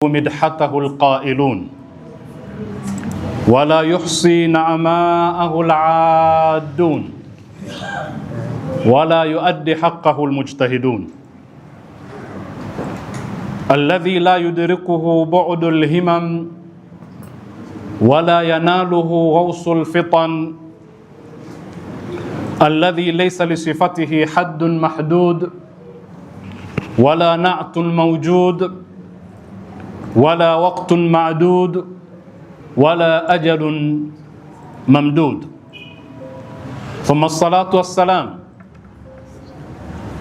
مدحته القائلون ولا يحصي نعماءه العادون ولا يؤدي حقه المجتهدون الذي لا يدركه بعد الهمم ولا يناله غوص الفطن الذي ليس لصفته حد محدود ولا نعت موجود ولا وقت معدود ولا أجل ممدود ثم الصلاة والسلام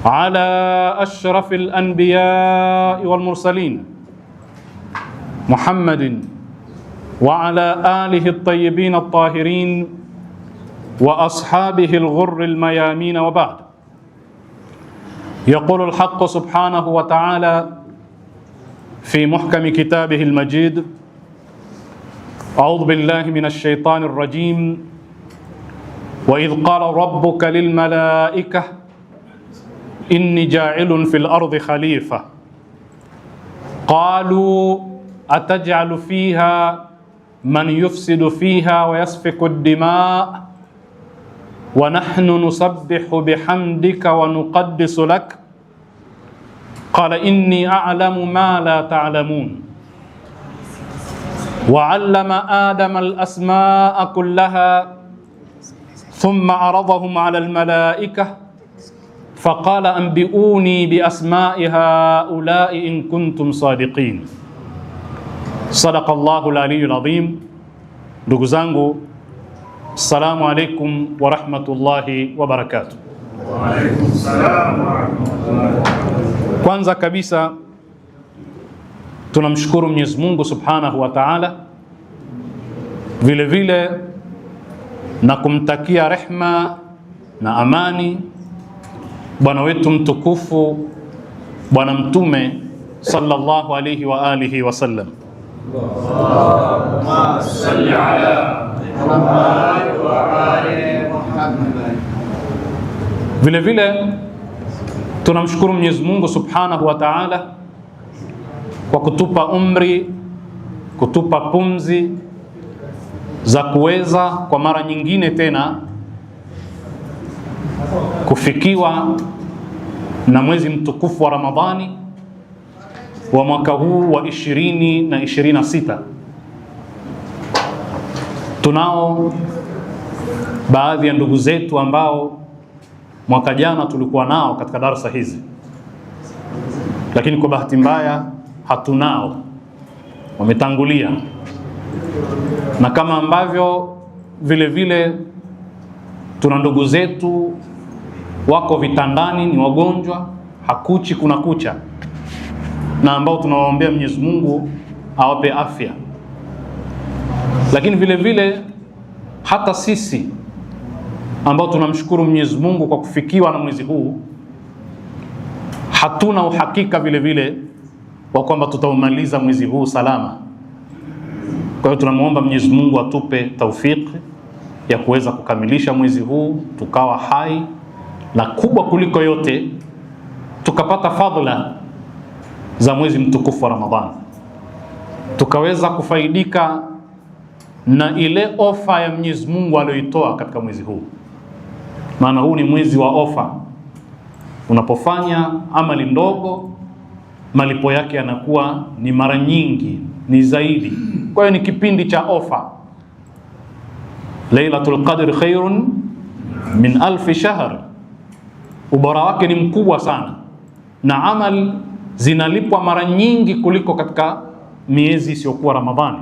على أشرف الأنبياء والمرسلين محمد وعلى آله الطيبين الطاهرين وأصحابه الغر الميامين وبعد. يقول الحق سبحانه وتعالى في محكم كتابه المجيد: أعوذ بالله من الشيطان الرجيم وإذ قال ربك للملائكة إني جاعل في الأرض خليفة قالوا أتجعل فيها من يفسد فيها ويسفك الدماء ونحن نسبح بحمدك ونقدس لك قال إني أعلم ما لا تعلمون وعلم آدم الأسماء كلها ثم عرضهم على الملائكة فقال أنبئوني بأسماء هؤلاء إن كنتم صادقين. صدق الله العلي العظيم. Ndugu zangu, assalamu alaikum wa rahmatullahi wa barakatuh. Wa alaikum salam wa rahmatullahi. Kwanza kabisa tunamshukuru Mwenyezi Mungu Subhanahu wa Ta'ala, vile vile na kumtakia rehma na amani bwana wetu mtukufu Bwana Mtume sallallahu alayhi wa alihi wasallam. Allahumma salli ala Muhammad wa ali Muhammad. Vile vile tunamshukuru Mwenyezi Mungu Subhanahu wa Ta'ala kwa kutupa umri, kutupa pumzi za kuweza kwa mara nyingine tena kufikiwa na mwezi mtukufu wa Ramadhani wa mwaka huu wa 2026. Tunao baadhi ya ndugu zetu ambao mwaka jana tulikuwa nao katika darasa hizi, lakini kwa bahati mbaya hatunao, wametangulia. Na kama ambavyo vile vile tuna ndugu zetu wako vitandani, ni wagonjwa, hakuchi kuna kucha, na ambao tunawaombea Mwenyezi Mungu awape afya. Lakini vile vile hata sisi ambao tunamshukuru Mwenyezi Mungu kwa kufikiwa na mwezi huu, hatuna uhakika vile vile wa kwamba tutaumaliza mwezi huu salama. Kwa hiyo tunamuomba Mwenyezi Mungu atupe taufiki ya kuweza kukamilisha mwezi huu tukawa hai, na kubwa kuliko yote tukapata fadhila za mwezi mtukufu wa Ramadhani, tukaweza kufaidika na ile ofa ya Mwenyezi Mungu aliyoitoa katika mwezi huu. Maana huu ni mwezi wa ofa. Unapofanya amali ndogo, malipo yake yanakuwa ni mara nyingi, ni zaidi. Kwa hiyo ni kipindi cha ofa. Lailatul Qadr khairun min alf shahr, ubora wake ni mkubwa sana, na amali zinalipwa mara nyingi kuliko katika miezi isiyokuwa Ramadhani.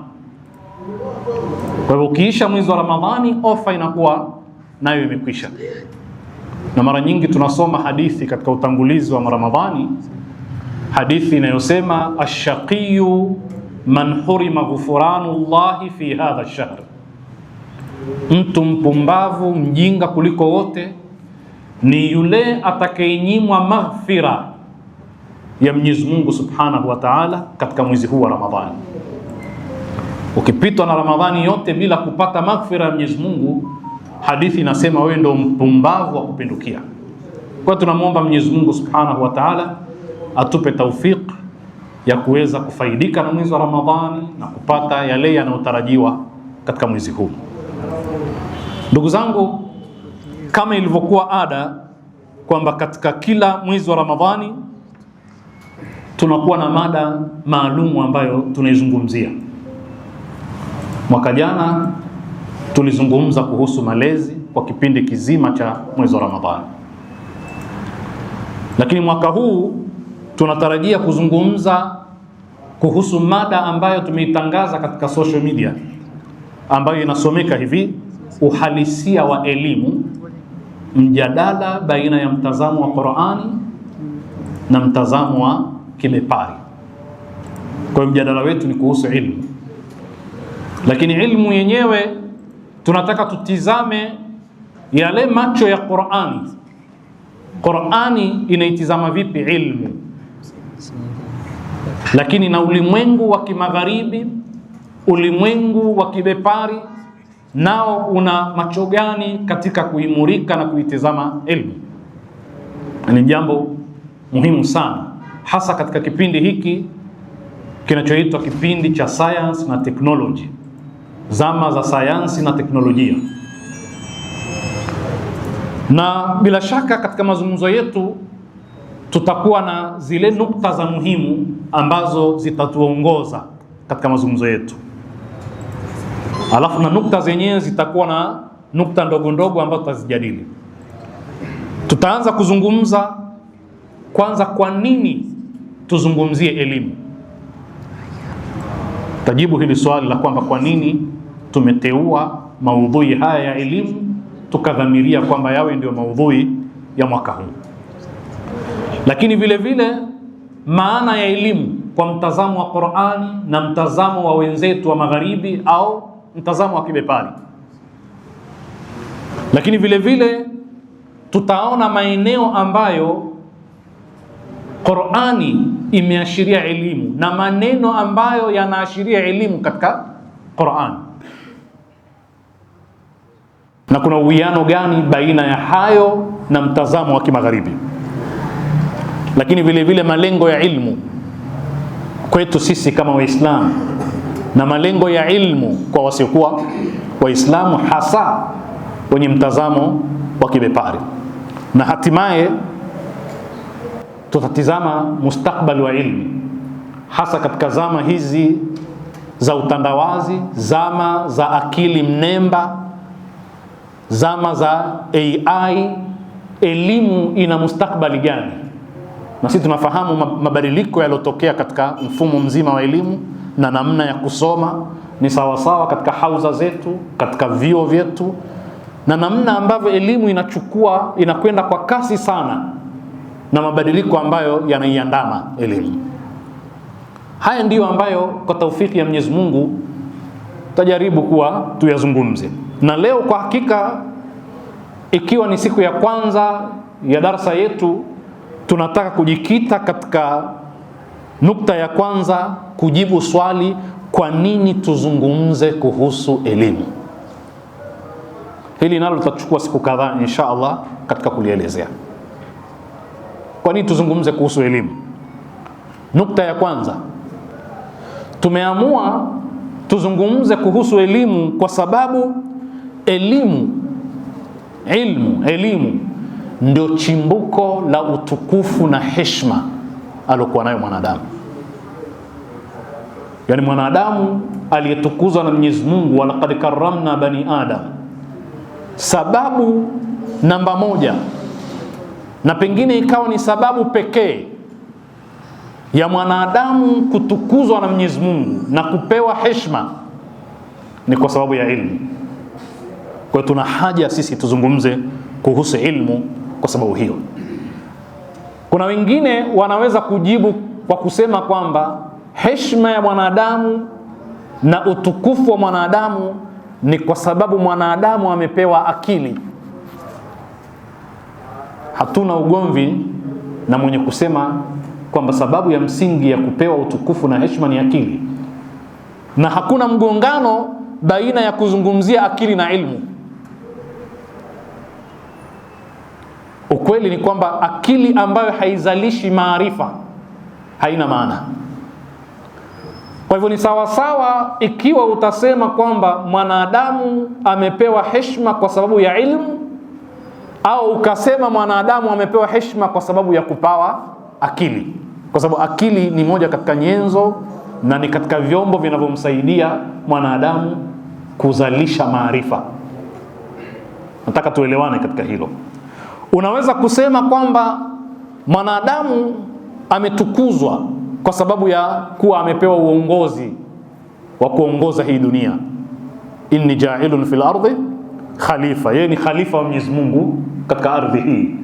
Kwa hivyo ukiisha mwezi wa Ramadhani, ofa inakuwa nayo imekwisha. Na mara nyingi tunasoma hadithi katika utangulizi wa Ramadhani, hadithi inayosema ash-shaqiyu man hurima ghufranullahi fi hadha ash-shahr, mtu mpumbavu mjinga kuliko wote ni yule atakayenyimwa maghfira ya Mwenyezi Mungu Subhanahu wa Ta'ala katika mwezi huu wa Ramadhani. Ukipitwa na Ramadhani yote bila kupata maghfira ya Mwenyezi Mungu, hadithi inasema wewe ndio mpumbavu wa kupindukia. Kwa hiyo tunamuomba Mwenyezi Mungu Subhanahu wa Ta'ala atupe taufik ya kuweza kufaidika na mwezi wa Ramadhani na kupata yale yanayotarajiwa katika mwezi huu. Ndugu zangu, kama ilivyokuwa ada kwamba katika kila mwezi wa Ramadhani tunakuwa na mada maalumu ambayo tunaizungumzia. Mwaka jana tulizungumza kuhusu malezi kwa kipindi kizima cha mwezi wa Ramadhani, lakini mwaka huu tunatarajia kuzungumza kuhusu mada ambayo tumeitangaza katika social media, ambayo inasomeka hivi: uhalisia wa elimu, mjadala baina ya mtazamo wa Qur'ani na mtazamo wa kibepari. Kwa hiyo mjadala wetu ni kuhusu ilmu, lakini ilmu yenyewe tunataka tutizame yale macho ya Qur'ani. Qur'ani inaitizama vipi ilmu, lakini na ulimwengu wa kimagharibi, ulimwengu wa kibepari, nao una macho gani katika kuimurika na kuitizama ilmu? Ni jambo muhimu sana, hasa katika kipindi hiki kinachoitwa kipindi cha science na technology, zama za sayansi na teknolojia. Na bila shaka katika mazungumzo yetu tutakuwa na zile nukta za muhimu ambazo zitatuongoza katika mazungumzo yetu, alafu na nukta zenyewe zitakuwa na nukta ndogo ndogo ambazo tutazijadili. Tutaanza kuzungumza kwanza, kwa nini tuzungumzie elimu. Tajibu hili swali la kwamba kwa nini tumeteua maudhui haya ya elimu, tukadhamiria kwamba yawe ndio maudhui ya mwaka huu. Lakini vile vile maana ya elimu kwa mtazamo wa Qur'ani na mtazamo wa wenzetu wa magharibi au mtazamo wa kibepari. Lakini vile vile tutaona maeneo ambayo Qur'ani imeashiria elimu na maneno ambayo yanaashiria elimu katika Qur'ani, na kuna uwiano gani baina ya hayo na mtazamo wa kimagharibi. Lakini vile vile malengo ya ilmu kwetu sisi kama Waislamu na malengo ya ilmu kwa wasiokuwa Waislamu, hasa wenye mtazamo wa kibepari. Na hatimaye tutatizama mustakbali wa ilmu, hasa katika zama hizi za utandawazi, zama za akili mnemba, zama za AI. Elimu ina mustakbali gani? Na sisi tunafahamu mabadiliko yaliyotokea katika mfumo mzima wa elimu na namna ya kusoma ni sawasawa katika hauza zetu, katika vyuo vyetu, na namna ambavyo elimu inakwenda kwa kasi sana, na mabadiliko ambayo yanaiandama elimu. Haya ndiyo ambayo kwa taufiki ya Mwenyezi Mungu tutajaribu kuwa tuyazungumze. Na leo kwa hakika, ikiwa ni siku ya kwanza ya darasa yetu, tunataka kujikita katika nukta ya kwanza, kujibu swali, kwa nini tuzungumze kuhusu elimu. Hili nalo litachukua siku kadhaa insha Allah katika kulielezea. Kwa nini tuzungumze kuhusu elimu? Nukta ya kwanza, tumeamua tuzungumze kuhusu elimu kwa sababu elimu ndio chimbuko la utukufu na heshima alokuwa nayo mwanadamu. Yani mwanadamu aliyetukuzwa na Mwenyezi Mungu, walaqad karramna bani Adam. Sababu namba moja, na pengine ikawa ni sababu pekee ya mwanadamu kutukuzwa na Mwenyezi Mungu na kupewa heshima, ni kwa sababu ya ilmu. Kwa hiyo tuna haja sisi tuzungumze kuhusu ilmu kwa sababu hiyo. Kuna wengine wanaweza kujibu kwa kusema kwamba heshima ya mwanadamu na utukufu wa mwanadamu ni kwa sababu mwanadamu amepewa akili. Hatuna ugomvi na mwenye kusema kwamba sababu ya msingi ya kupewa utukufu na heshima ni akili, na hakuna mgongano baina ya kuzungumzia akili na ilmu. Ukweli ni kwamba akili ambayo haizalishi maarifa haina maana. Kwa hivyo ni sawa sawa ikiwa utasema kwamba mwanadamu amepewa heshima kwa sababu ya ilmu, au ukasema mwanadamu amepewa heshima kwa sababu ya kupawa akili, kwa sababu akili ni moja katika nyenzo na ni katika vyombo vinavyomsaidia mwanadamu kuzalisha maarifa. Nataka tuelewane katika hilo. Unaweza kusema kwamba mwanadamu ametukuzwa kwa sababu ya kuwa amepewa uongozi wa kuongoza hii dunia. Inni ja'ilun fil ardi khalifa, yeye ni khalifa wa Mwenyezi Mungu katika ardhi hii.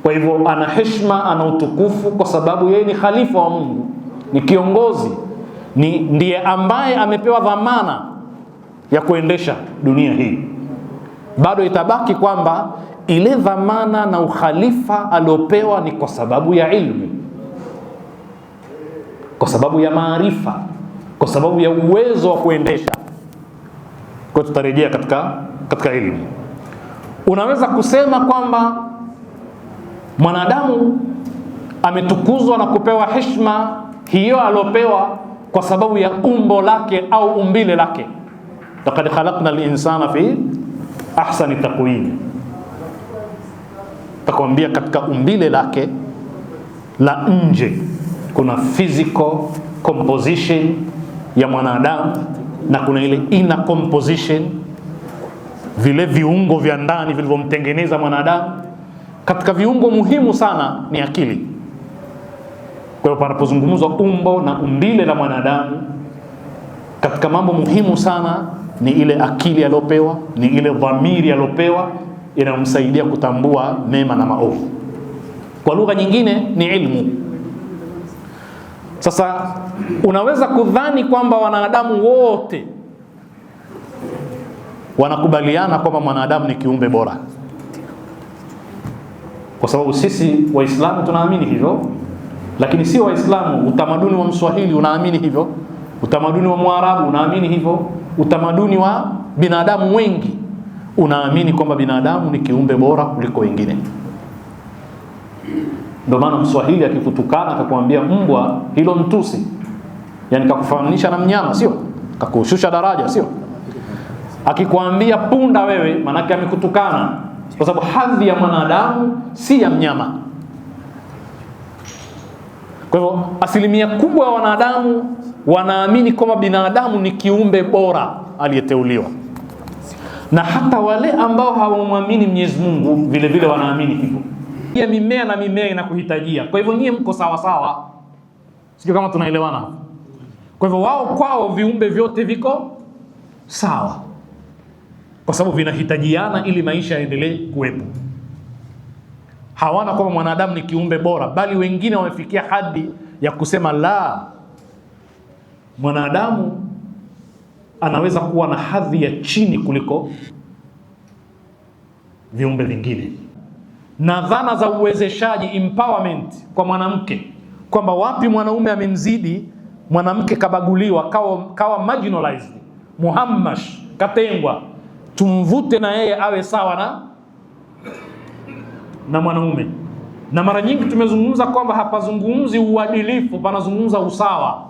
Kwa hivyo ana heshima, ana utukufu kwa sababu yeye ni khalifa wa Mungu, ni kiongozi, ndiye ambaye amepewa dhamana ya kuendesha dunia hii. Bado itabaki kwamba ile dhamana na ukhalifa aliopewa ni kwa sababu ya ilmu, kwa sababu ya maarifa, kwa sababu ya uwezo wa kuendesha. Kwa tutarejea katika elimu. Unaweza kusema kwamba mwanadamu ametukuzwa na kupewa heshima hiyo aliopewa kwa sababu ya umbo lake au umbile lake. Laqad khalaqna al-insana fi ahsani taqwim. Takwambia katika umbile lake la nje kuna physical composition ya mwanadamu na kuna ile inner composition, vile viungo vya ndani vilivyomtengeneza mwanadamu. Katika viungo muhimu sana ni akili. Kwa hiyo panapozungumzwa umbo na umbile la mwanadamu, katika mambo muhimu sana ni ile akili aliyopewa, ni ile dhamiri aliyopewa inayomsaidia kutambua mema na maovu. Kwa lugha nyingine ni ilmu. Sasa unaweza kudhani kwamba wanadamu wote wanakubaliana kwamba mwanadamu ni kiumbe bora, kwa sababu sisi Waislamu tunaamini hivyo, lakini si Waislamu. Utamaduni wa Mswahili unaamini hivyo, utamaduni wa Mwarabu unaamini hivyo, utamaduni wa binadamu wengi unaamini kwamba binadamu ni kiumbe bora kuliko wengine. Ndio maana Mswahili akikutukana akakwambia mbwa, hilo mtusi, yani kakufananisha na mnyama, sio kakushusha daraja, sio. Akikwambia punda wewe, manake amekutukana, kwa sababu hadhi ya mwanadamu si ya mnyama. Kwa hivyo asilimia kubwa ya wanadamu wanaamini kwamba binadamu ni kiumbe bora aliyeteuliwa, na hata wale ambao hawamwamini Mwenyezi Mungu vile vile wanaamini hivyo. Ya mimea na mimea inakuhitajia. Kwa hivyo nyie mko sawa sawa. Sio kama tunaelewana. Kwa hivyo wao kwao viumbe vyote viko sawa, kwa sababu vinahitajiana ili maisha yaendelee kuwepo. Hawana kwamba mwanadamu ni kiumbe bora, bali wengine wamefikia hadi ya kusema la, mwanadamu anaweza kuwa na hadhi ya chini kuliko viumbe vingine. Na dhana za uwezeshaji, empowerment kwa mwanamke, kwamba wapi mwanaume amemzidi mwanamke, kabaguliwa, kawa marginalized, muhammash, katengwa, tumvute na yeye awe sawa na mwanaume. Na mara nyingi tumezungumza kwamba hapazungumzi uadilifu, panazungumza usawa.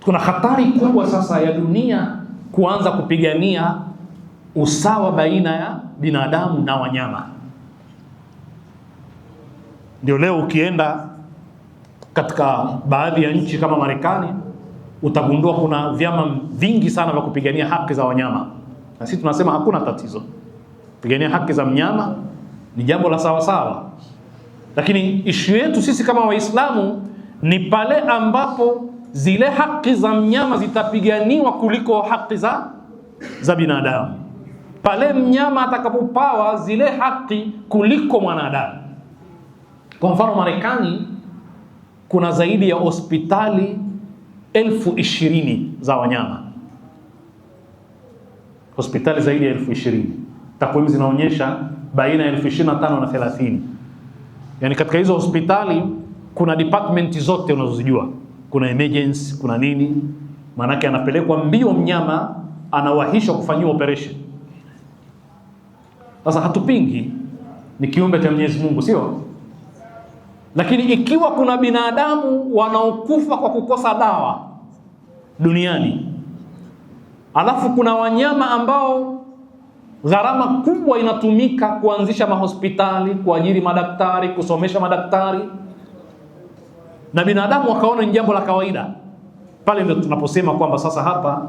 Kuna hatari kubwa sasa ya dunia kuanza kupigania usawa baina ya binadamu na wanyama. Ndio leo ukienda katika baadhi ya nchi kama Marekani utagundua kuna vyama vingi sana vya kupigania haki za wanyama, na sisi tunasema hakuna tatizo. Kupigania haki za mnyama ni jambo la sawa sawa, lakini ishu yetu sisi kama Waislamu ni pale ambapo zile haki za mnyama zitapiganiwa kuliko haki za binadamu, pale mnyama atakapopawa zile haki kuliko mwanadamu. Kwa mfano Marekani kuna zaidi ya hospitali 20,000 za wanyama, hospitali zaidi ya 20,000. Takwimu zinaonyesha baina ya 25,000 na 30,000. Yani katika hizo hospitali kuna department zote unazozijua, kuna emergency, kuna nini, maanake anapelekwa mbio mnyama, anawahishwa kufanyiwa operation. Sasa hatupingi, ni kiumbe cha Mwenyezi Mungu, sio? Lakini ikiwa kuna binadamu wanaokufa kwa kukosa dawa duniani, alafu kuna wanyama ambao gharama kubwa inatumika kuanzisha mahospitali, kuajiri madaktari, kusomesha madaktari, na binadamu wakaona ni jambo la kawaida, pale ndio tunaposema kwamba sasa hapa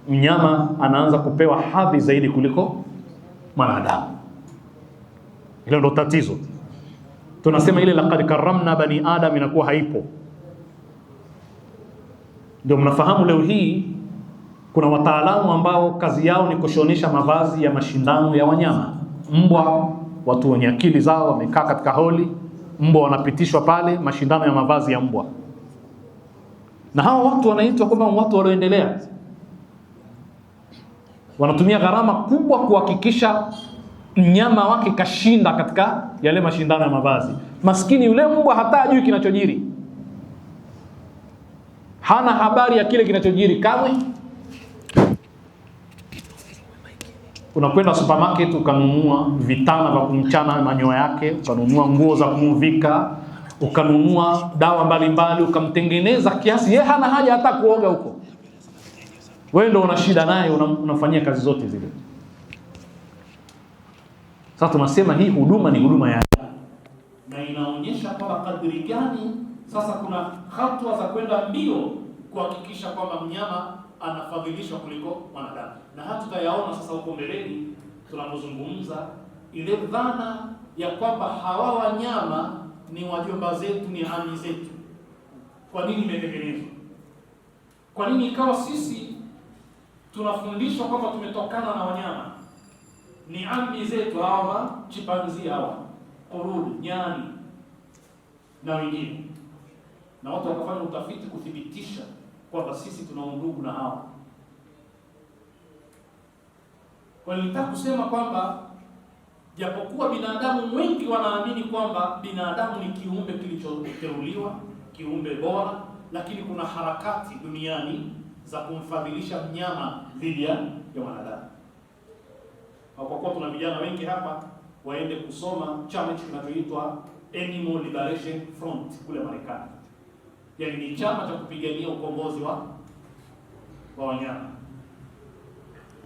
mnyama anaanza kupewa hadhi zaidi kuliko mwanadamu. Hilo ndio tatizo. Tunasema ile laqad karramna bani adam inakuwa haipo. Ndio mnafahamu leo hii kuna wataalamu ambao kazi yao ni kushonesha mavazi ya mashindano ya wanyama. Mbwa, watu wenye akili zao wamekaa katika holi, mbwa wanapitishwa pale, mashindano ya mavazi ya mbwa. Na hao watu wanaitwa kama watu walioendelea. Wanatumia gharama kubwa kuhakikisha mnyama wake kashinda katika yale mashindano ya mavazi. Maskini yule mbwa hata hajui kinachojiri, hana habari ya kile kinachojiri kamwe. Unakwenda supermarket ukanunua vitana vya kumchana manyoya yake, ukanunua nguo za kumuvika, ukanunua dawa mbalimbali, ukamtengeneza kiasi yeye hana haja hata kuoga huko. Wewe ndio una shida naye, unafanyia kazi zote zile. Sasa tunasema hii huduma ni huduma ya na inaonyesha kwamba kadri gani sasa kuna hatua za kwenda mbio kuhakikisha kwamba mnyama anafadhilishwa kuliko mwanadamu. Na hata tutayaona sasa huko mbeleni tunapozungumza ile dhana ya kwamba hawa wanyama ni wajomba zetu, ni ami zetu. Kwa nini imetengenezwa? Kwa nini ikawa sisi tunafundishwa kwamba tumetokana na wanyama, ni ami zetu hawa chimpanzee, hawa kurudi, nyani na wengine, na watu wakafanya utafiti kuthibitisha kwamba sisi tuna undugu na hawa. Kwa nilitaka kusema kwamba japokuwa binadamu wengi wanaamini kwamba binadamu ni kiumbe kilichoteuliwa, kiumbe bora, lakini kuna harakati duniani za kumfadhilisha mnyama dhidi ya wanadamu. Kwa kuwa tuna vijana wengi hapa, waende kusoma chama kinachoitwa Animal Liberation Front kule Marekani. Yaani ni chama cha kupigania ukombozi wa wanyama.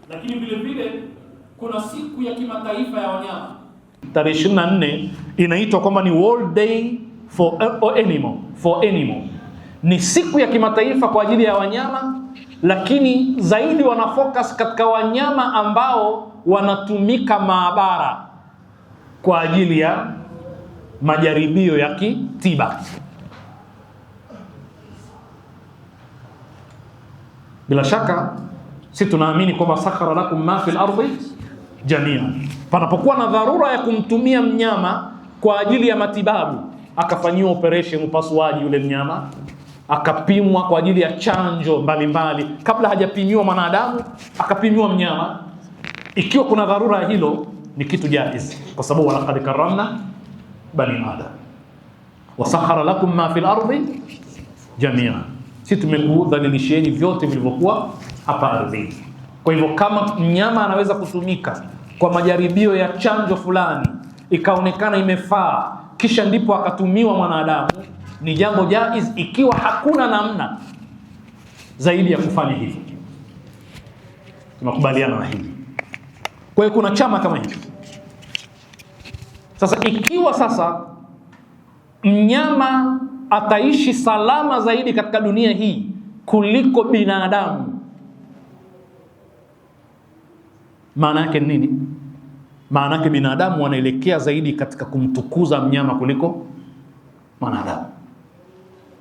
Lakini vile vile kuna siku ya kimataifa ya wanyama. Tarehe 24 inaitwa kwamba ni World Day for Animal. Ni siku ya kimataifa kwa ajili ya wanyama, lakini zaidi wana focus katika wanyama ambao wanatumika maabara kwa ajili ya majaribio ya kitiba. Bila shaka sisi tunaamini kwamba sakhara lakum ma fil ardi jamia. Panapokuwa na dharura ya kumtumia mnyama kwa ajili ya matibabu, akafanyiwa operation, upasuaji yule mnyama, akapimwa kwa ajili ya chanjo mbalimbali, kabla hajapimiwa mwanadamu akapimiwa mnyama, ikiwa kuna dharura hilo ni kitu jaiz, kwa sababu walaqad karramna bani adam wa sakhara lakum ma fil ardi jamia. Sisi tumekudhalilisheni vyote vilivyokuwa hapa ardhini. Kwa hivyo kama mnyama anaweza kutumika kwa majaribio ya chanjo fulani ikaonekana imefaa, kisha ndipo akatumiwa mwanadamu, ni jambo jaiz ikiwa hakuna namna zaidi ya kufanya hivyo. Tunakubaliana na hili. Kwa hiyo kuna chama kama hicho. Sasa ikiwa sasa mnyama ataishi salama zaidi katika dunia hii kuliko binadamu, maana yake nini? Maana yake binadamu wanaelekea zaidi katika kumtukuza mnyama kuliko mwanadamu.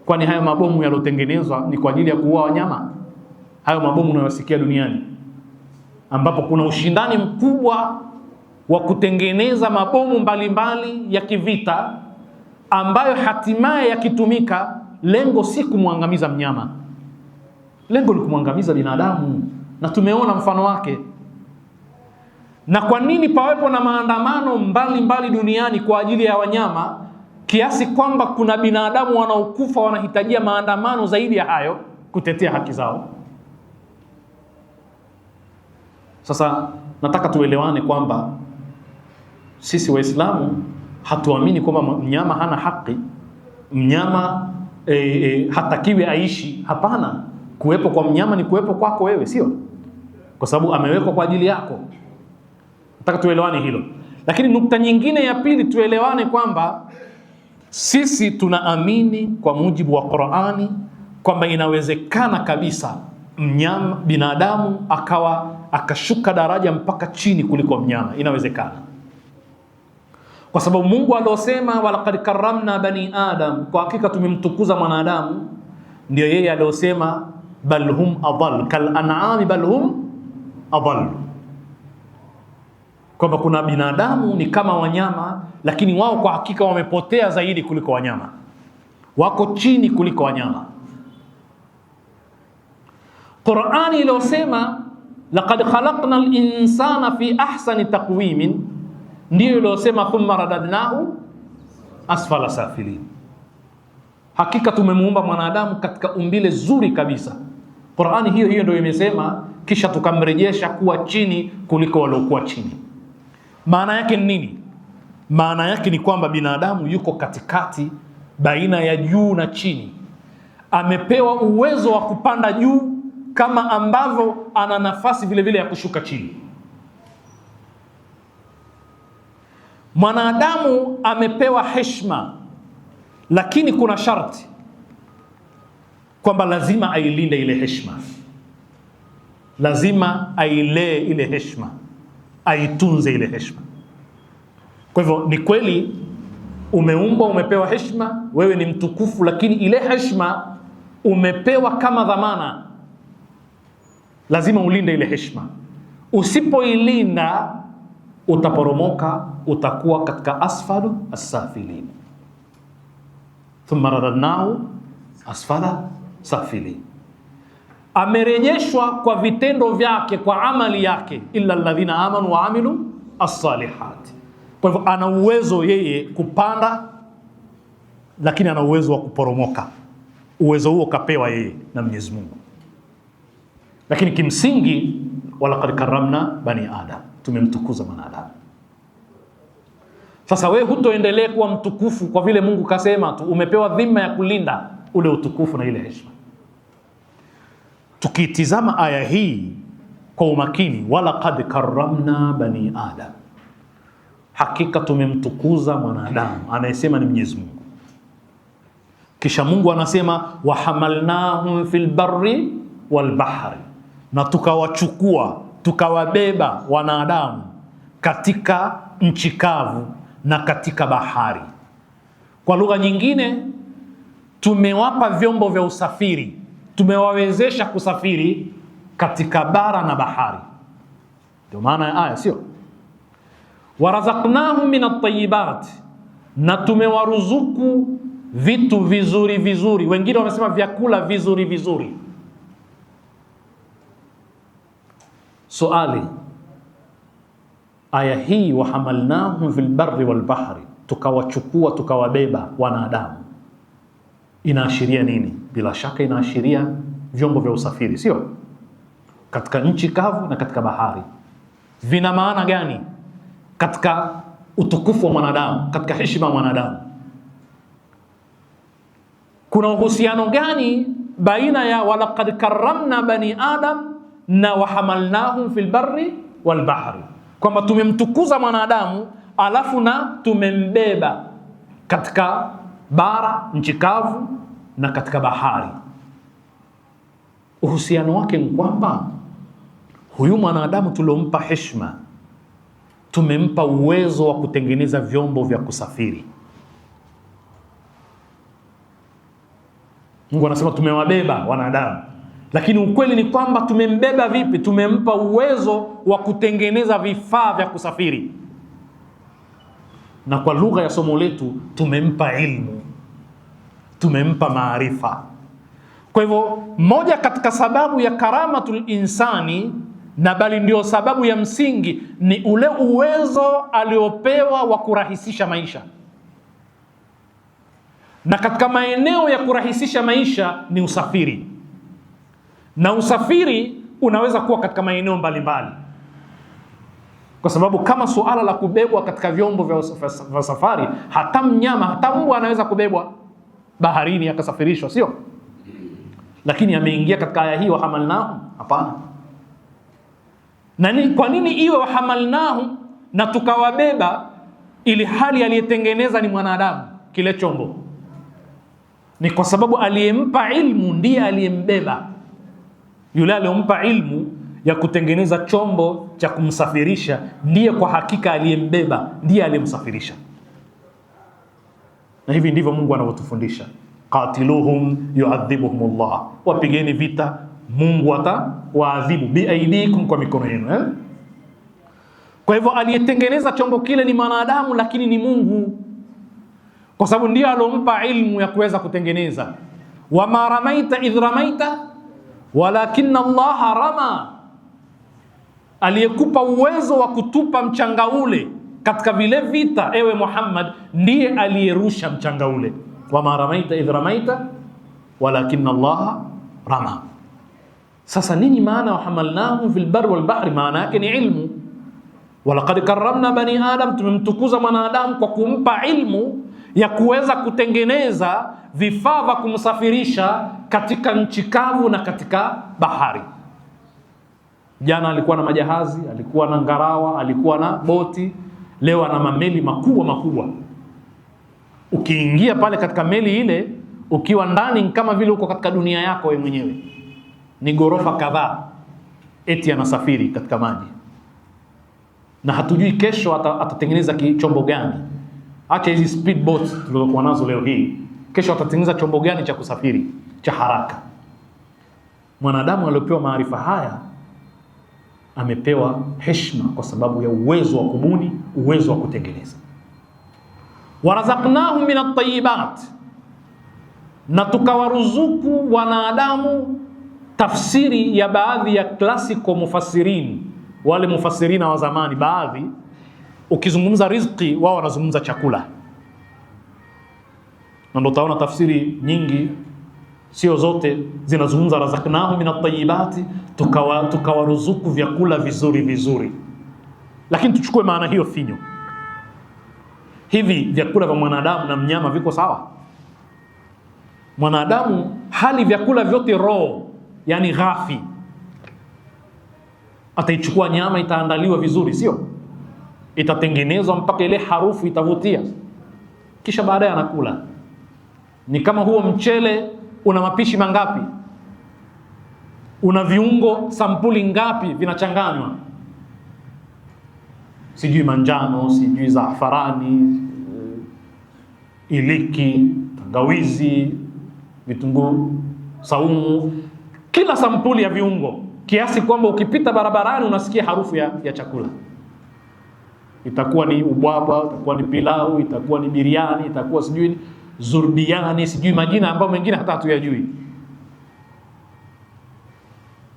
Kwani hayo mabomu yalotengenezwa ni kwa ajili ya kuua wanyama? Hayo mabomu unayosikia duniani, ambapo kuna ushindani mkubwa wa kutengeneza mabomu mbalimbali ya kivita, ambayo hatimaye yakitumika, lengo si kumwangamiza mnyama, lengo ni kumwangamiza binadamu, na tumeona mfano wake. Na kwa nini pawepo na maandamano mbalimbali duniani kwa ajili ya wanyama, kiasi kwamba kuna binadamu wanaokufa wanahitajia maandamano zaidi ya hayo kutetea haki zao? Sasa nataka tuelewane kwamba sisi Waislamu hatuamini kwamba mnyama hana haki, mnyama hatakiwi aishi. Hapana, kuwepo kwa mnyama ni kuwepo kwako wewe, sio? Kwa sababu amewekwa kwa ajili yako. Nataka tuelewane hilo. Lakini nukta nyingine ya pili, tuelewane kwamba sisi tunaamini kwa mujibu wa Qur'ani kwamba inawezekana kabisa mnyama, binadamu akashuka daraja mpaka chini kuliko mnyama. Inawezekana, kwa sababu Mungu aliosema walaqad karramna bani adam, kwa hakika tumemtukuza mwanadamu, ndio yeye aliosema bal hum adall kal an'ami bal hum adall, kwamba kuna binadamu ni kama wanyama, lakini wao kwa hakika wamepotea zaidi kuliko wanyama, wako chini kuliko wanyama. Qur'ani iliyosema laqad khalaqna al-insana fi ahsani taqwimin, ndio iliyosema thumma radadnahu asfala safilin, hakika tumemuumba mwanadamu katika umbile zuri kabisa. Qur'ani hiyo ndio imesema kisha tukamrejesha kuwa chini kuliko waliokuwa chini. Maana yake ni nini? Maana yake ni kwamba binadamu yuko katikati baina ya juu na chini. Amepewa uwezo wa kupanda juu kama ambavyo ana nafasi vile vile ya kushuka chini. Mwanadamu amepewa heshima, lakini kuna sharti kwamba lazima ailinde ile heshima, lazima ailee ile heshima, aitunze ile heshima. Kwa hivyo ni kweli umeumbwa, umepewa heshima, wewe ni mtukufu, lakini ile heshima umepewa kama dhamana, lazima ulinde ile heshima. Usipoilinda utaporomoka, utakuwa katika asfalu as-safilin. Thumma radadnahu asfala safilin, amerejeshwa kwa vitendo vyake, kwa amali yake, illa alladhina amanu wa amilu as-salihat. Kwa hivyo ana uwezo yeye kupanda, lakini ana uwezo wa kuporomoka. Uwezo huo kapewa yeye na Mwenyezi Mungu. Lakini kimsingi walaqad karramna bani adam, tumemtukuza mwanadamu. Sasa wewe hutoendelea kuwa mtukufu kwa vile Mungu kasema tu, umepewa dhima ya kulinda ule utukufu na ile heshima. Tukitizama aya hii kwa umakini, walaqad karramna bani adam, hakika tumemtukuza mwanadamu, anayesema ni Mwenyezi Mungu. Kisha Mungu anasema wahamalnahum fil barri wal bahri, na tukawachukua tukawabeba wanadamu katika nchi kavu na katika bahari. Kwa lugha nyingine, tumewapa vyombo vya usafiri, tumewawezesha kusafiri katika bara na bahari. Ndio maana ya aya, sio? Warazaqnahum min at-tayyibat, na tumewaruzuku vitu vizuri vizuri, wengine wanasema vyakula vizuri vizuri. Swali, aya hii wahamalnahum fil barri wal bahri, tukawachukua tukawabeba wanadamu, inaashiria nini? Bila shaka inaashiria vyombo vya usafiri, sio? Katika nchi kavu na katika bahari. Vina maana gani katika utukufu wa mwanadamu, katika heshima ya mwanadamu? Kuna uhusiano gani baina ya walaqad karramna bani adam na wahamalnahum fil barri wal bahri, kwamba tumemtukuza mwanadamu alafu na tumembeba katika bara, nchi kavu na katika bahari? Uhusiano wake ni kwamba huyu mwanadamu tuliompa heshima, tumempa uwezo wa kutengeneza vyombo vya kusafiri. Mungu anasema tumewabeba wanadamu, lakini ukweli ni kwamba tumembeba vipi? Tumempa uwezo wa kutengeneza vifaa vya kusafiri, na kwa lugha ya somo letu tumempa ilmu, tumempa maarifa. Kwa hivyo moja katika sababu ya karamatul insani, na bali ndio sababu ya msingi, ni ule uwezo aliopewa wa kurahisisha maisha. Na katika maeneo ya kurahisisha maisha ni usafiri, na usafiri unaweza kuwa katika maeneo mbalimbali, kwa sababu kama suala la kubebwa katika vyombo vya safari, hata mnyama, hata mbwa anaweza kubebwa. baharini akasafirishwa, sio? Lakini ameingia katika aya hii wahamalnahu? Hapana. Kwa nini iwe wahamalnahu na tukawabeba, ili hali aliyetengeneza ni mwanadamu kile chombo? Ni kwa sababu aliyempa ilmu ndiye aliyembeba. Yule aliyompa ilmu ya kutengeneza chombo cha kumsafirisha ndiye kwa hakika aliyembeba, ndiye aliyemsafirisha. Na hivi ndivyo Mungu anavyotufundisha, qatiluhum yu'adhibuhumullah, wapigeni vita, Mungu atawaadhibu biaidikum, kwa mikono yenu. Kwa hivyo aliyetengeneza chombo kile ni mwanadamu, lakini ni Mungu, kwa sababu ndiye alompa ilmu ya kuweza kutengeneza. Wama ramaita idh ramaita walakinna Allaha rama, aliyekupa uwezo wa kutupa mchanga ule katika vile vita, ewe Muhammad, ndiye aliyerusha mchanga ule. Wama ramaita idh ramaita walakinna Allaha rama. Sasa nini maana wahamalnahum fil barri wal bahri? Maana yake ni ilmu. Walaqad karramna bani adam, tumemtukuza mwanadamu kwa kumpa ilmu ya kuweza kutengeneza vifaa vya kumsafirisha katika nchi kavu na katika bahari. Jana alikuwa na majahazi, alikuwa na ngarawa, alikuwa na boti, leo ana mameli makubwa makubwa. Ukiingia pale katika meli ile, ukiwa ndani kama vile uko katika dunia yako wewe mwenyewe. Ni ghorofa kadhaa eti anasafiri katika maji, na hatujui kesho atatengeneza chombo gani. Acha hizi speedboats tulizokuwa nazo leo hii, kesho atatengeneza chombo gani cha kusafiri cha haraka? Mwanadamu aliyopewa maarifa haya amepewa heshima kwa sababu ya uwezo wa kubuni, uwezo wa kutengeneza. Warazaqnahum min at-tayyibat, na tukawaruzuku wanadamu. Tafsiri ya baadhi ya klasiko mufassirin, wale mufassirina wa zamani, baadhi ukizungumza riziki wao wanazungumza chakula, na ndio utaona tafsiri nyingi, sio zote, zinazungumza razaqnahum min at-tayyibati, tukawaruzuku vyakula vizuri vizuri. Lakini tuchukue maana hiyo finyo. Hivi vyakula vya mwanadamu na mnyama viko sawa? Mwanadamu hali vyakula vyote raw, yani ghafi. Ataichukua nyama, itaandaliwa vizuri, sio? Itatengenezwa mpaka ile harufu itavutia, kisha baadaye anakula. Ni kama huo mchele una mapishi mangapi? Una viungo sampuli ngapi vinachanganywa? Sijui manjano, sijui zaafarani, iliki, tangawizi, vitunguu saumu, kila sampuli ya viungo, kiasi kwamba ukipita barabarani unasikia harufu ya chakula. Itakuwa ni ubwabwa, itakuwa ni pilau, itakuwa ni biriani, itakuwa sijui zurbiani, sijui majina ambayo mengine hata hatuyajui,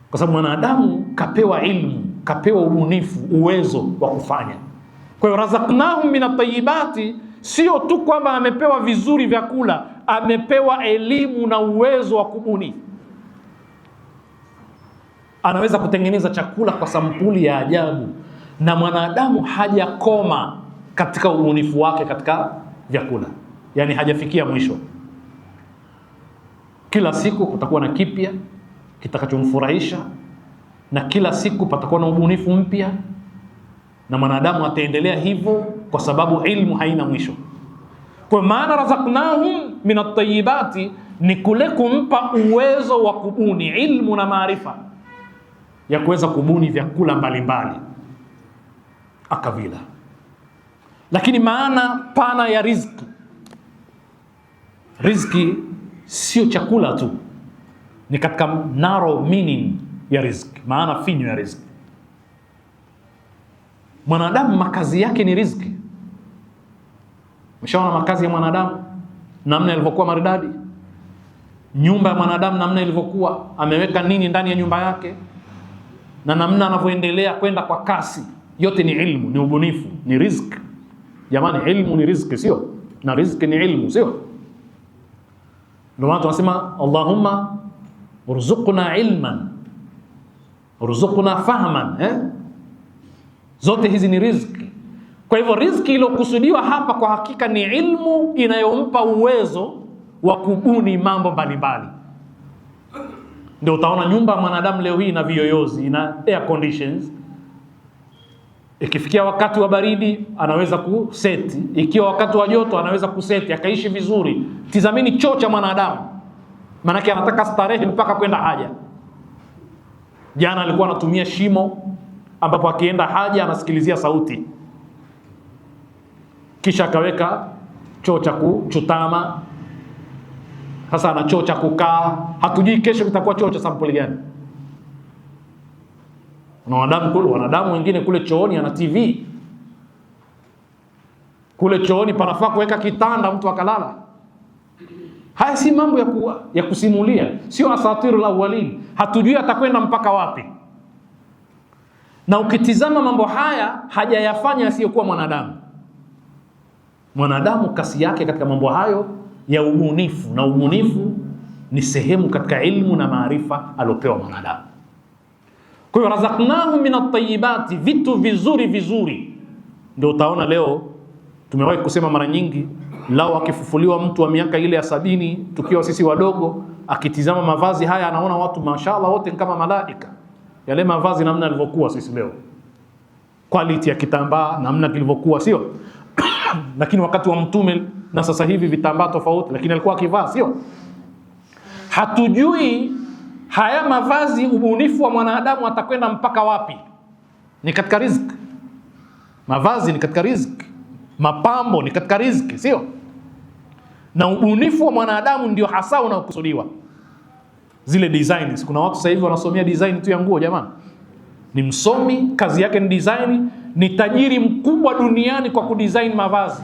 kwa sababu mwanadamu kapewa ilmu, kapewa ubunifu, uwezo wa kufanya. Kwa hiyo razaqnahum min at-tayyibati, sio tu kwamba amepewa vizuri vyakula, amepewa elimu na uwezo wa kubuni. Anaweza kutengeneza chakula kwa sampuli ya ajabu, na mwanadamu hajakoma katika ubunifu wake katika vyakula, yani hajafikia mwisho. Kila siku kutakuwa na kipya kitakachomfurahisha, na kila siku patakuwa na ubunifu mpya, na mwanadamu ataendelea hivyo kwa sababu ilmu haina mwisho. Kwa maana razaqnahum min at-tayyibati ni kule kumpa uwezo wa kubuni, ilmu na maarifa ya kuweza kubuni vyakula mbalimbali akavila. Lakini maana pana ya riziki, riziki sio chakula tu, ni katika narrow meaning ya riziki, maana finyo ya riziki. Mwanadamu makazi yake ni riziki. Mshaona makazi ya mwanadamu namna ilivyokuwa maridadi? Nyumba ya mwanadamu namna ilivyokuwa, ameweka nini ndani ya nyumba yake, na namna anavyoendelea kwenda kwa kasi, yote ni ilmu, ni ubunifu, ni riziki. Jamani, ilmu ni riziki, sio? Na riziki ni ilmu, sio? Ndio maana tunasema Allahumma urzuqna ilman, urzuqna fahman, zote hizi ni riziki. Kwa hivyo riziki iliyokusudiwa hapa kwa hakika ni ilmu inayompa uwezo wa kubuni mambo mbalimbali. Ndio utaona nyumba ya mwanadamu leo hii ina viyoyozi, ina air conditions. Ikifikia wakati wa baridi anaweza kuseti, ikiwa wakati wa joto anaweza kuseti akaishi vizuri. Tizamini choo cha mwanadamu, maanake anataka starehe mpaka kwenda haja. Jana alikuwa anatumia shimo ambapo akienda haja anasikilizia sauti, kisha akaweka choo cha kuchutama. Sasa ana choo cha kukaa, hatujui kesho kitakuwa choo cha sampuli gani. Na wanadamu wengine kule chooni ana TV. Kule chooni panafaa kuweka kitanda mtu akalala. Haya si mambo ya kusimulia, sio asatirul awwalin. Hatujui atakwenda mpaka wapi. Na ukitizama mambo haya hajayafanya asiyokuwa mwanadamu. Mwanadamu kasi yake katika mambo hayo ya ubunifu, na ubunifu ni sehemu katika ilmu na maarifa aliopewa mwanadamu. Kwa hiyo razaqnahu min at-tayyibati, vitu vizuri vizuri. Ndio utaona leo tumewahi kusema mara nyingi, lao akifufuliwa mtu wa miaka ile ya 70 tukiwa sisi wadogo, akitizama mavazi haya anaona watu mashaallah wote kama malaika. Yale mavazi namna yalivyokuwa sisi leo, quality ya kitambaa namna kilivyokuwa, sio? Lakini wakati wa mtume na sasa hivi vitambaa tofauti, lakini alikuwa akivaa, sio? Hatujui haya mavazi, ubunifu wa mwanadamu atakwenda mpaka wapi. Ni katika riziki. Mavazi ni katika riziki, mapambo ni katika riziki, sio? Na ubunifu wa mwanadamu ndio hasa unaokusudiwa. Zile designs, kuna watu sasa hivi wanasomea design tu ya nguo jamani. Ni msomi, kazi yake ni design, ni tajiri mkubwa duniani kwa kudesign mavazi.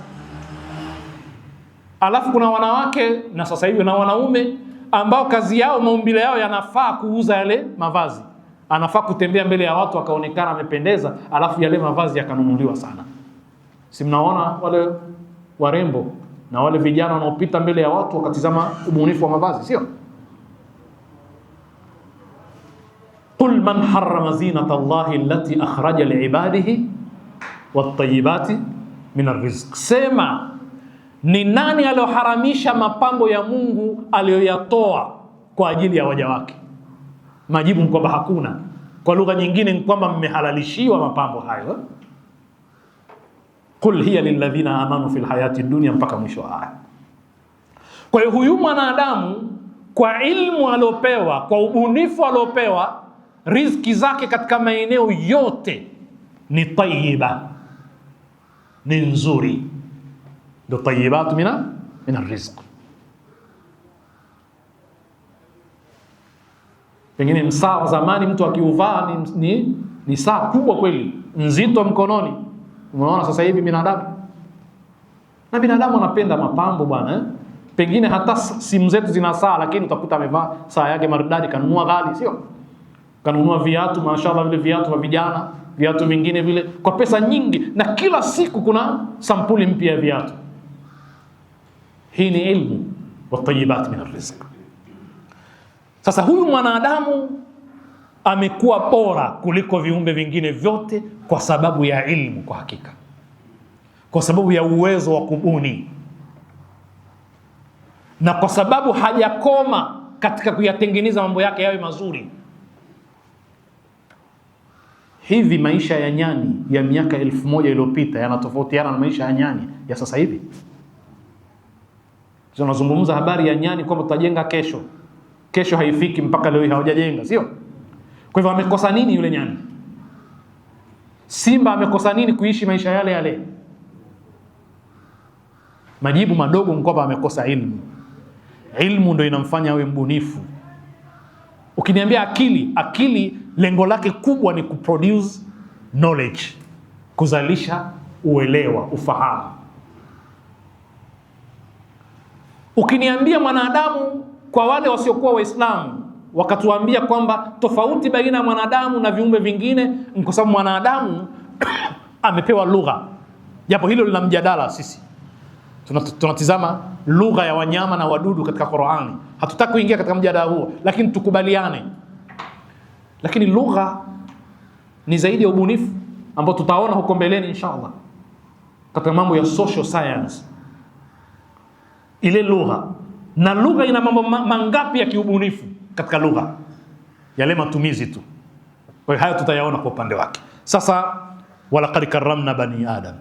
Alafu kuna wanawake na sasa hivi na wanaume ambao kazi yao, maumbile yao yanafaa kuuza yale mavazi. Anafaa kutembea mbele ya watu akaonekana amependeza, alafu yale mavazi yakanunuliwa sana. Si mnaona wale warembo na wale vijana wanaopita mbele ya watu wakatizama ubunifu wa mavazi, sio? Qul man harrama zinata Allahi allati akhraja liibadihi wat-tayyibati min ar-rizq. Sema, ni nani aliyoharamisha mapambo ya Mungu aliyoyatoa kwa ajili ya waja wake? Majibu ni kwamba hakuna. Kwa lugha nyingine ni kwamba mmehalalishiwa mapambo hayo. Qul hiya lilladhina amanu fil hayati dunya, mpaka mwisho wa aya. Kwa hiyo huyu mwanadamu kwa ilmu aliopewa, kwa ubunifu aliopewa, riziki zake katika maeneo yote ni tayyiba, ni nzuri. Ndio tayyibatu min ar-rizq. Pengine msaa wa zamani mtu akiuvaa ni saa kubwa kweli, nzito mkononi. Unaona sasa hivi binadamu, na binadamu anapenda mapambo bwana. Pengine hata simu zetu zina saa, lakini utakuta amevaa saa yake maridadi, kanunua ghali, sio? Kanunua viatu, mashaallah, vile viatu vya vijana, viatu vingine vile kwa pesa nyingi, na kila siku kuna sampuli mpya ya viatu. Hii ni ilmu wa tayyibat min ar-rizq. Sasa huyu mwanadamu amekuwa bora kuliko viumbe vingine vyote kwa sababu ya ilmu, kwa hakika, kwa sababu ya uwezo wa kubuni, na kwa sababu hajakoma katika kuyatengeneza mambo yake yawe mazuri. Hivi maisha ya nyani ya miaka 1000 iliyopita yanatofautiana na maisha ya nyani ya sasa hivi? Tunazungumza habari ya nyani kwamba tutajenga kesho. Kesho haifiki mpaka leo hawajajenga, sio? Kwa hivyo amekosa nini yule nyani? Simba amekosa nini kuishi maisha yale yale? Majibu madogo ni kwamba amekosa ilmu. Ilmu ndio inamfanya awe mbunifu. Ukiniambia akili lengo lake kubwa ni kuproduce knowledge, kuzalisha uelewa, ufahamu. Ukiniambia mwanadamu, kwa wale wasiokuwa Waislamu wakatuambia kwamba tofauti baina ya mwanadamu na viumbe vingine ni kwa sababu mwanadamu amepewa lugha. Japo hilo lina mjadala, sisi tunatizama lugha ya wanyama na wadudu katika Qur'ani. Hatutaki kuingia katika mjadala huo, lakini tukubaliane. Lakini lugha ni zaidi ya ubunifu ambao tutaona huko mbeleni inshallah katika mambo ya social science. Ile lugha Na lugha ina mambo mangapi ya kiubunifu katika lugha? Yale matumizi tu. Kwa hiyo hayo tutayaona kwa upande wake. Sasa walaqad karramna bani adam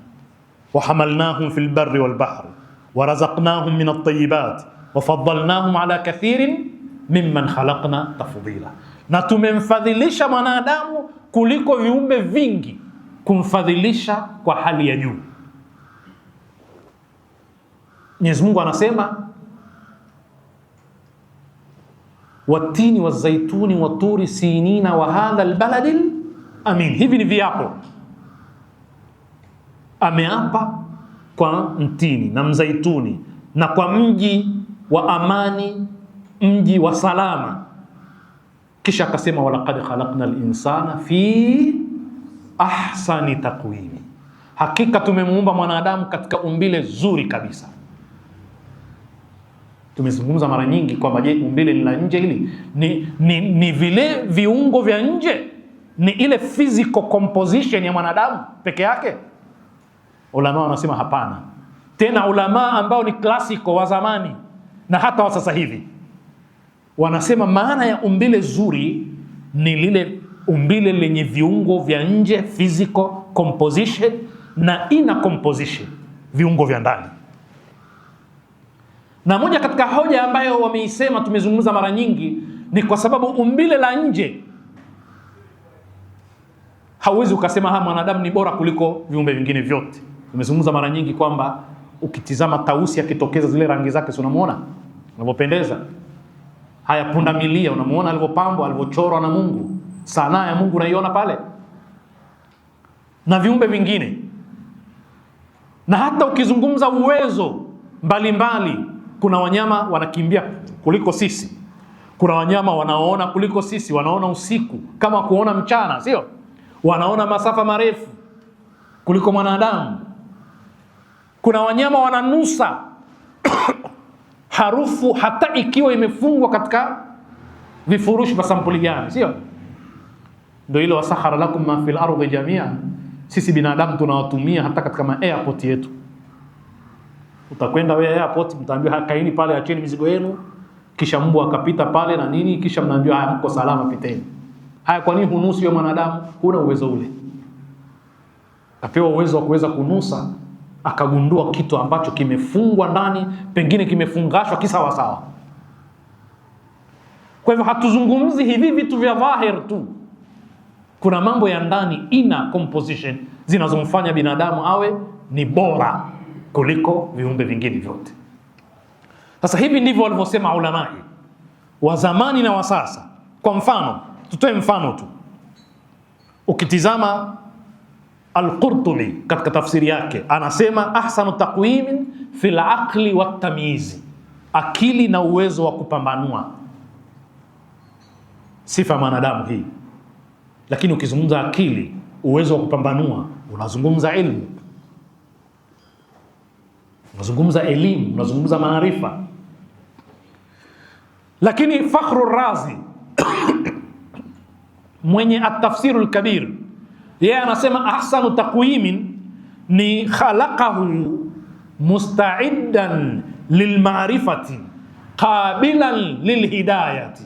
wa hamalnahum fil barri wal bahri wa razaqnahum min at-tayyibat wa faddalnahum ala kathirin mimman khalaqna tafdila. Na tumemfadhilisha mwanadamu kuliko viumbe vingi, kumfadhilisha kwa hali ya juu. Mwenyezi Mungu anasema watini wazaituni waturi sinina wa hadha albaladi amin. Hivi ni viapo. Ameapa kwa mtini na mzaituni na kwa mji wa amani, mji wa salama. Kisha akasema walaqad khalaqna al-insana fi ahsani taqwimi, hakika tumemuumba mwanadamu katika umbile zuri kabisa. Tumezungumza mara nyingi kwamba je, umbile la nje hili ni vile viungo vya nje, ni ile physical composition ya mwanadamu peke yake? Ulama wanasema hapana. Tena ulama ambao ni klasiko wa zamani na hata wa sasa hivi wanasema maana ya umbile zuri ni lile umbile lenye viungo vya nje, physical composition, na inner composition, viungo vya ndani. Na moja katika hoja ambayo wameisema, tumezungumza mara nyingi, ni kwa sababu umbile la nje hauwezi ukasema mwanadamu ni bora kuliko viumbe vingine vyote. Tumezungumza mara nyingi kwamba ukitizama tausi akitokeza zile rangi zake, si unamuona anavyopendeza? Haya, pundamilia unamuona alivyopambwa, alivyochorwa na Mungu, sanaa ya Mungu unaiona pale, na viumbe vingine. Na hata ukizungumza uwezo mbalimbali, kuna wanyama wanakimbia kuliko sisi, kuna wanyama wanaona kuliko sisi, wanaona usiku kama kuona mchana, sio? Wanaona masafa marefu kuliko mwanadamu. Kuna wanyama wananusa harufu hata ikiwa imefungwa katika vifurushi vya sampuli gani, sio? Ndio ile wasakhara lakum ma fil ardi jamia. Sisi binadamu tunawatumia hata katika airport yetu. Utakwenda wewe airport, mtaambiwa kaini pale, acheni mizigo yenu, kisha mbwa akapita pale na nini, kisha mnaambiwa haya, mko salama, piteni. Haya, kwa nini hunusi wewe mwanadamu? Huna uwezo ule. Kapewa uwezo wa kuweza kunusa, akagundua kitu ambacho kimefungwa ndani, pengine kimefungashwa kisawa sawa. Kwa hivyo hatuzungumzi hivi vitu vya dhahir tu. Kuna mambo ya ndani, inner composition, zinazomfanya binadamu awe ni bora kuliko viumbe vingine vyote. Sasa hivi ndivyo walivyosema ulama wa zamani na wa sasa. Kwa mfano, tutoe mfano tu. Ukitizama Al-Qurtubi katika tafsiri yake anasema ahsanu taqwimin fil aqli wat tamyiz, akili na uwezo wa kupambanua, sifa mwanadamu hii. Lakini ukizungumza akili, uwezo wa kupambanua, unazungumza ilmu, unazungumza elimu, unazungumza maarifa. Lakini Fakhru Razi mwenye at-Tafsir al-Kabir, yeye anasema ahsanu taqwimin ni khalaqahu musta'iddan lilma'rifati qabilan lilhidayati,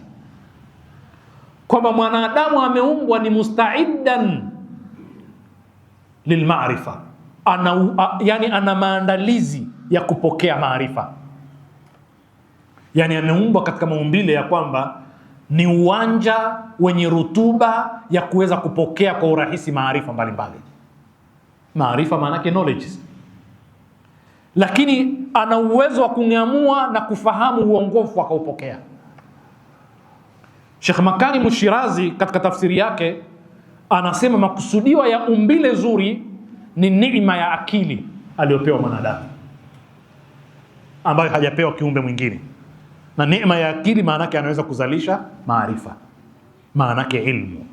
kwamba mwanadamu ameumbwa ni musta'iddan lilma'rifa, yani ana maandalizi ya kupokea maarifa. Yani ameumbwa katika maumbile ya kwamba ni uwanja wenye rutuba ya kuweza kupokea kwa urahisi maarifa mbalimbali. Maarifa maana yake knowledge. Lakini ana uwezo wa kung'amua na kufahamu uongofu akaupokea. Sheikh Makarim Shirazi katika tafsiri yake anasema makusudiwa ya umbile zuri ni neema ya akili aliyopewa mwanadamu, ambayo hajapewa kiumbe mwingine. Na neema ya akili maana yake anaweza kuzalisha maarifa, maana yake ilmu.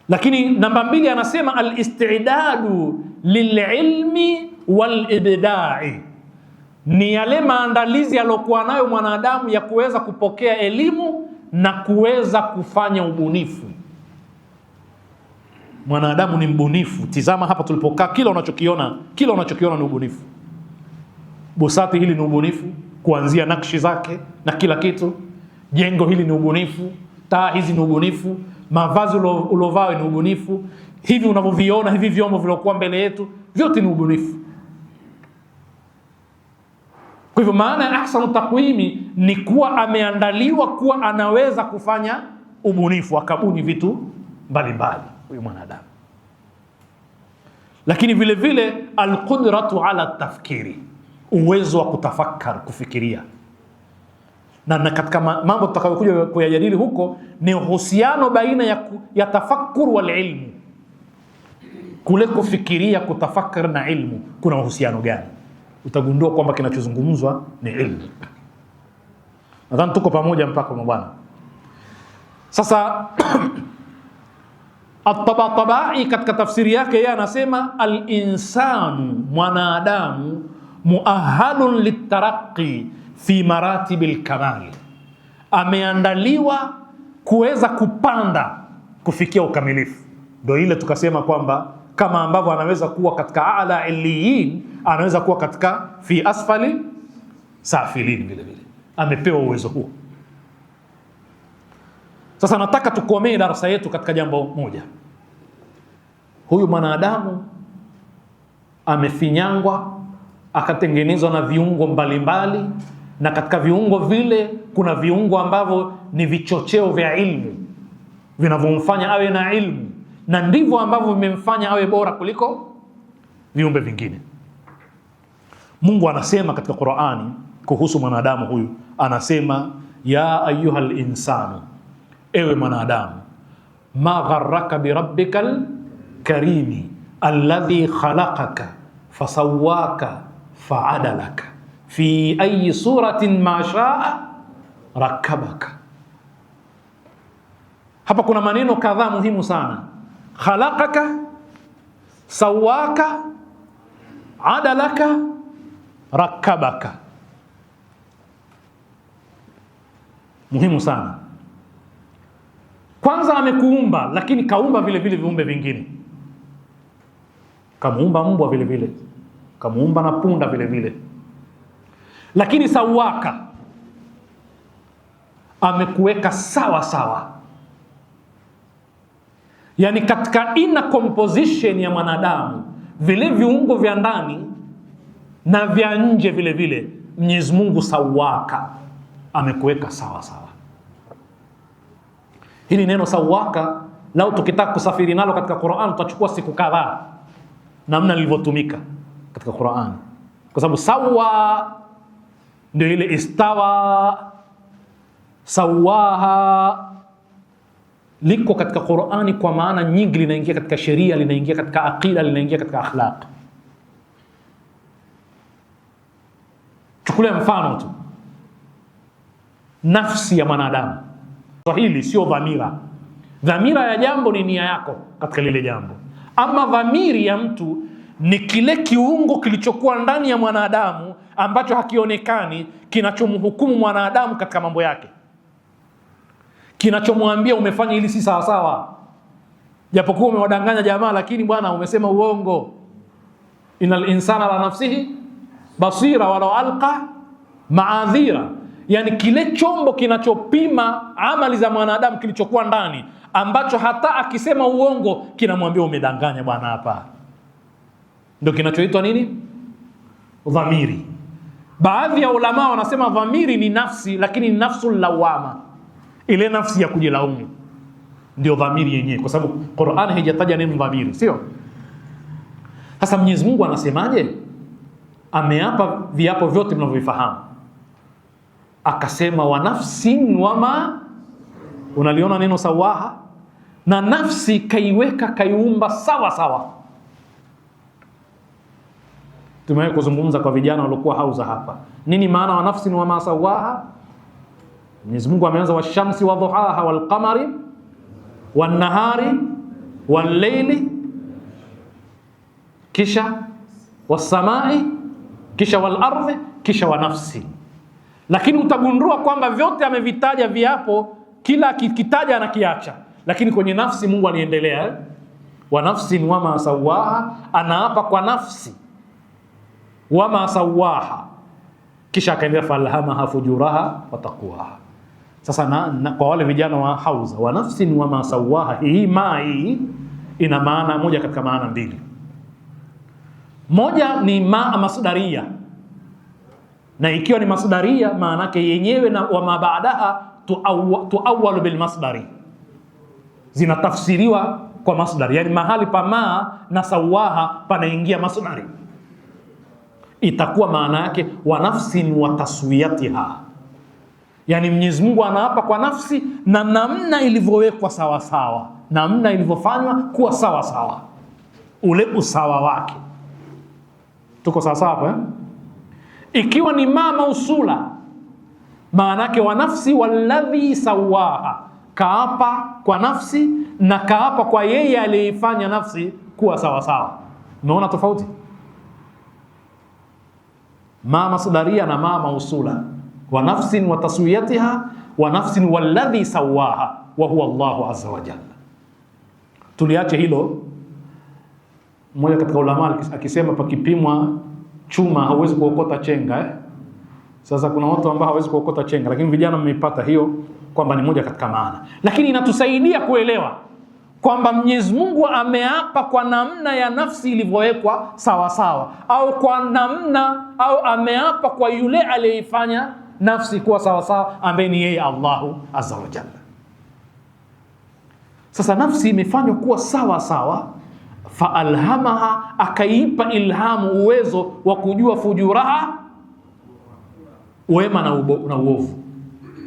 Lakini namba 2 anasema al-istidadu lililmi walibda'i, ni yale maandalizi aliyokuwa nayo mwanadamu ya kuweza kupokea elimu na kuweza kufanya ubunifu. Mwanadamu ni mbunifu. Tizama hapa tulipokaa, kila unachokiona ni ubunifu. Busati hili ni ubunifu, kuanzia nakshi zake na kila kitu. Jengo hili ni ubunifu, taa hizi ni ubunifu, mavazi ulovao ni ubunifu, hivi unavyoviona hivi vyombo vilokuwa mbele yetu vyote ni ubunifu. Kwa hivyo maana ya ahsanu taqwimi ni kuwa ameandaliwa kuwa anaweza kufanya ubunifu, akabuni vitu mbalimbali huyu mwanadamu. Lakini vile vile alqudratu ala tafkiri, uwezo wa kutafakar, kufikiria. Na katika mambo tutakayokuja kuyajadili huko ni uhusiano baina ya tafakkur wal ilmu. Kule kufikiria, kutafakar na ilmu kuna uhusiano gani? Utagundua kwamba kinachozungumzwa ni ilmu. Nadhani tuko pamoja mpaka mabwana. Sasa At-Tabatabai katika tafsiri yake yeye anasema al-insanu, mwanadamu, muahalun litaraqi fi maratibil kamali, ameandaliwa kuweza kupanda kufikia ukamilifu. Ndio ile tukasema kwamba kama ambavyo anaweza kuwa katika a'la illiyin, anaweza kuwa katika fi asfali safilin, vile vile amepewa uwezo huo. Sasa nataka tukomee darasa yetu katika jambo moja. Huyu mwanadamu amefinyangwa, akatengenezwa na viungo mbalimbali, na katika viungo vile kuna viungo ambavyo ni vichocheo vya ilmu vinavyomfanya awe na ilmu, na ndivyo ambavyo vimemfanya awe bora kuliko viumbe vingine. Mungu anasema katika Qur'ani kuhusu mwanadamu huyu, anasema ya ayyuhal insanu, ewe mwanadamu, ma gharraka bi rabbikal karimi alladhi khalaqaka fasawwaka fa'adalaka fi ayi suratin ma sha'a rakabaka. Hapa kuna maneno kadhaa muhimu sana. Khalaqaka, sawwaka, adalaka, rakabaka. Muhimu sana. Kwanza amekuumba, lakini kaumba vile vile viumbe vingine. Kamuumba mbwa vile vile, kamuumba na punda vile vile. Lakini sawaka, amekuweka sawa sawa. Yani katika inner composition ya mwanadamu, vile viungo vya ndani na vya nje vile vile, Mwenyezi Mungu sawaka, amekuweka sawa sawa. Hili neno sawaka, lau tukitaka kusafiri nalo katika Qur'an tutachukua siku kadhaa namna lilivyotumika katika Qur'an, kwa sababu sawa ndio ile istawa, sawaha liko katika Qur'ani kwa maana nyingi, linaingia katika sheria, linaingia katika aqida, linaingia katika akhlaq. Chukulia mfano tu, nafsi ya mwanadamu. Swahili sio dhamira. Dhamira ya jambo ni nia yako katika lile jambo. Ama dhamiri ya mtu ni kile kiungo kilichokuwa ndani ya mwanadamu ambacho hakionekani, kinachomhukumu mwanadamu katika mambo yake, kinachomwambia umefanya hili si sawa sawa, japokuwa umewadanganya jamaa, lakini bwana umesema uongo. Innal insana la nafsihi basira walau alqa ma'adhira. Yani kile chombo kinachopima amali za mwanadamu kilichokuwa ndani, ambacho hata akisema uongo kinamwambia umedanganya bwana hapa, ndio kinachoitwa nini? Dhamiri. Baadhi ya ulama wanasema dhamiri ni nafsi, lakini ni nafsul lawama, ile nafsi ya kujilaumu ndio dhamiri yenyewe, kwa sababu Qur'an haijataja neno dhamiri, sio? Sasa Mwenyezi Mungu anasemaje? Ameapa viapo vyote mnavyovifahamu, akasema wa nafsin wama, unaliona neno sawaha, na nafsi kaiweka, kaiumba sawa sawa. Tumewahi kuzungumza kwa vijana waliokuwa hauza hapa, nini maana wa nafsin wama sawaha? Mwenyezi Mungu ameanza washamsi wa dhuhaha wal qamari wan nahari wal layli, kisha was samai, kisha wal ardhi, kisha wa nafsi. Lakini utagundua kwamba vyote amevitaja viapo, kila kitaja anakiacha, lakini kwenye nafsi Mungu aniendelea wa nafsin wama sawaha, anaapa kwa nafsi, wama sawaha, Kisha akaendelea falhamaha fujuraha wa taqwaha. Sasa kwa wale vijana wa hauza, wa nafsin wa ma sawaha, hii ina maana moja katika maana mbili. Moja ni masdaria, na ikiwa ni masdaria maana yake yenyewe na wa mabaadaha tuawwalu bil masdari, zinatafsiriwa kwa masdari. Yani mahali pa ma na sawaha panaingia masdari, itakuwa maana yake wa nafsin wa taswiyatiha. Yani Mwenyezi Mungu anaapa kwa nafsi na namna ilivyowekwa sawa sawa, namna ilivyofanywa kuwa sawa sawa, ule usawa wake. Tuko sawa sawa hapo eh? Ikiwa ni mausula, maana yake wa nafsi walladhi sawaha, kaapa kwa nafsi na kaapa kwa yeye aliyefanya nafsi kuwa sawa sawa. Umeona tofauti? Masdaria na mausula, wa nafsin wa taswiyatiha, wa nafsin walladhi sawaha wa huwa Allahu azza wa jalla. Tuliache hilo. Mmoja katika ulama akisema pakipimwa chuma hauwezi kuokota chenga Sasa kuna watu ambao hawezi kuokota chenga, lakini vijana mmeipata hiyo kwamba ni moja katika maana. Lakini inatusaidia kuelewa kwamba Mwenyezi Mungu ameapa kwa namna ya nafsi ilivyowekwa sawa sawa, au kwa namna, au ameapa kwa yule aliyeifanya nafsi kuwa sawa sawa, ambaye ni yeye Allahu azza wa jalla. Sasa nafsi imefanywa kuwa sawa sawa, fa alhamaha, akaipa ilhamu, uwezo wa kujua fujuraha, wema na uovu.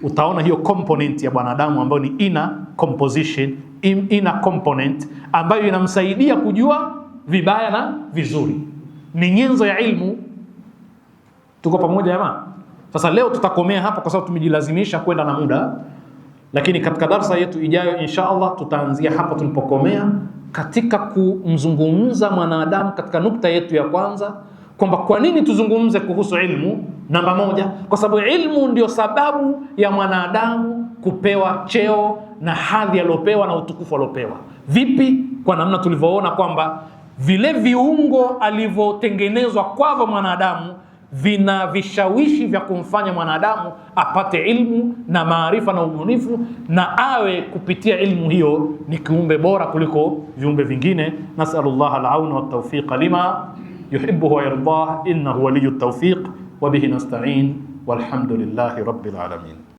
Utaona hiyo component ya bwanadamu ambayo ni inner composition, inner component, ambayo inamsaidia kujua vibaya na vizuri, ni nyenzo ya ilmu. Tuko pamoja jamaa? Sasa leo tutakomea hapa kwa sababu tumejilazimisha kwenda na muda, lakini katika darasa yetu ijayo insha Allah tutaanzia hapa tulipokomea, katika kumzungumza mwanadamu katika nukta yetu ya kwanza, kwamba kwa nini tuzungumze kuhusu ilmu. Namba moja, kwa sababu ilmu ndio sababu ya mwanadamu kupewa cheo na hadhi aliopewa na utukufu aliopewa. Vipi? Kwa namna tulivyoona kwamba vile viungo alivyotengenezwa kwavyo mwanadamu vina vishawishi vya kumfanya mwanadamu apate ilmu na maarifa na ubunifu, na awe kupitia ilmu hiyo ni kiumbe bora kuliko viumbe vingine. Nasallallahu al-auna wa tawfiqa lima yuhibbu wa yardah, innahu waliyyu tawfiq wa bihi nasta'in walhamdulillahi rabbil alamin.